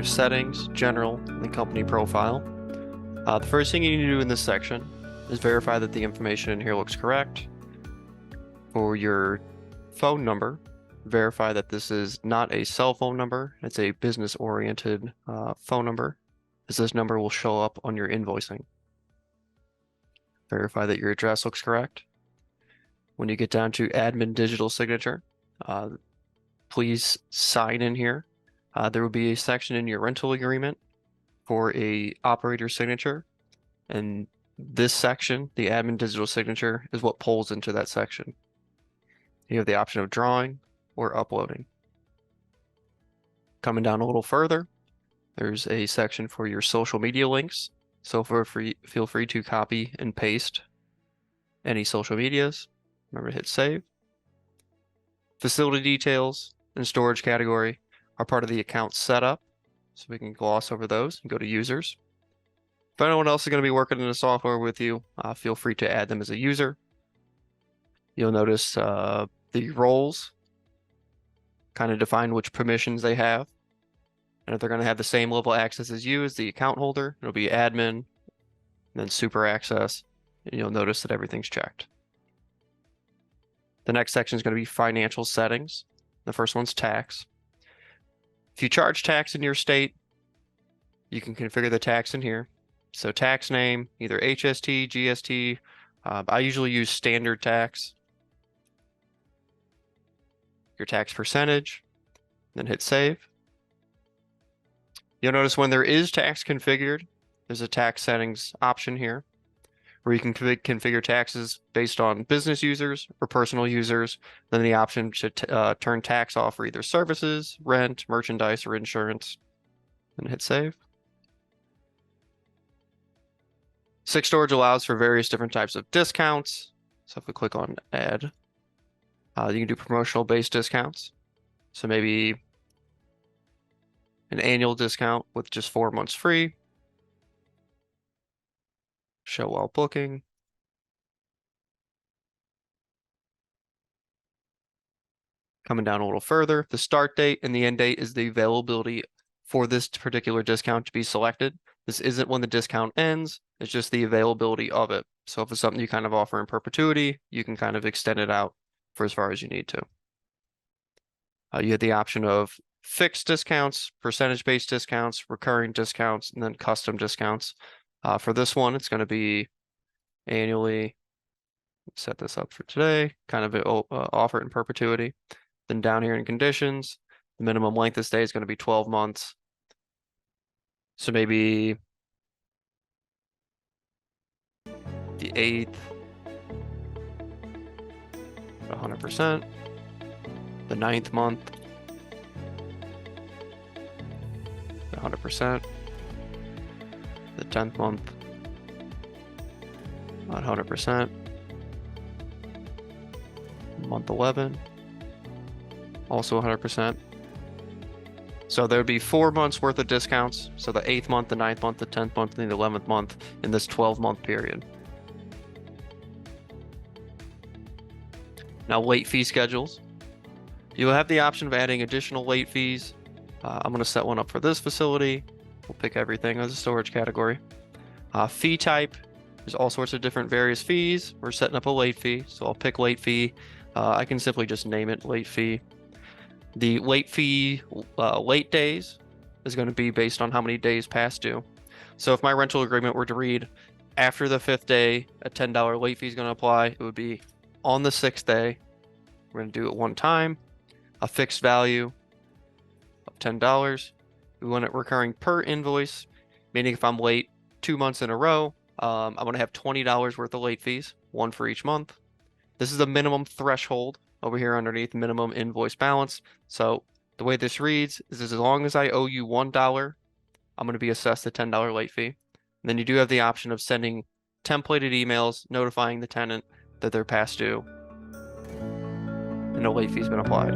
settings, general, and the company profile. The first thing you need to do in this section is verify that the information in here looks correct. For your phone number, verify that this is not a cell phone number, it's a business-oriented phone number, as this number will show up on your invoicing. Verify that your address looks correct. When you get down to admin digital signature, please sign in here. There will be a section in your rental agreement for a operator signature, and this section, the admin digital signature, is what pulls into that section. You have the option of drawing or uploading. Coming down a little further, there's a section for your social media links. So feel free to copy and paste any social medias. Remember to hit save. Facility details and storage category are part of the account setup, so we can gloss over those and go to users. If anyone else is going to be working in the software with you, feel free to add them as a user. You'll notice the roles kind of define which permissions they have. And if they're going to have the same level of access as you as the account holder, it'll be admin, and then super access, and you'll notice that everything's checked. The next section is going to be financial settings. The first one's tax. If you charge tax in your state, you can configure the tax in here. So tax name, either HST, GST. I usually use standard tax. Your tax percentage, then hit save. You'll notice when there is tax configured, there's a tax settings option here where you can configure taxes based on business users or personal users. Then the option to turn tax off for either services, rent, merchandise, or insurance, and hit save. 6Storage allows for various different types of discounts. So if we click on add, you can do promotional based discounts. So maybe an annual discount with just 4 months free. Show while booking. Coming down a little further, the start date and the end date is the availability for this particular discount to be selected. This isn't when the discount ends, it's just the availability of it. So if it's something you kind of offer in perpetuity, you can kind of extend it out for as far as you need to. You have the option of fixed discounts, percentage-based discounts, recurring discounts, and then custom discounts. For this one, it's going to be annually. Set this up for today, kind of offer it in perpetuity. Then down here in conditions, the minimum length of stay is going to be 12 months. So maybe the 8th, 100%, the 9th month, 100%, the 10th month, 100%, month 11, also 100%. So there would be 4 months worth of discounts. So the 8th month, the 9th month, the 10th month, and the 11th month in this 12-month period. Now, late fee schedules. You'll have the option of adding additional late fees. I'm going to set one up for this facility. We'll pick everything as a storage category. Fee type. There's all sorts of different various fees. We're setting up a late fee, so I'll pick late fee. I can simply just name it late fee. The late fee late days is going to be based on how many days past due. So if my rental agreement were to read after the 5th day, a $10 late fee is going to apply. It would be on the 6th day. We're going to do it one time, a fixed value of $10. We want it recurring per invoice, meaning if I'm late 2 months in a row, I'm going to have $20 worth of late fees, one for each month. This is a minimum threshold over here underneath minimum invoice balance. So the way this reads is as long as I owe you $1, I'm going to be assessed a $10 late fee. And then you do have the option of sending templated emails notifying the tenant that they're past due and no late fee's been applied.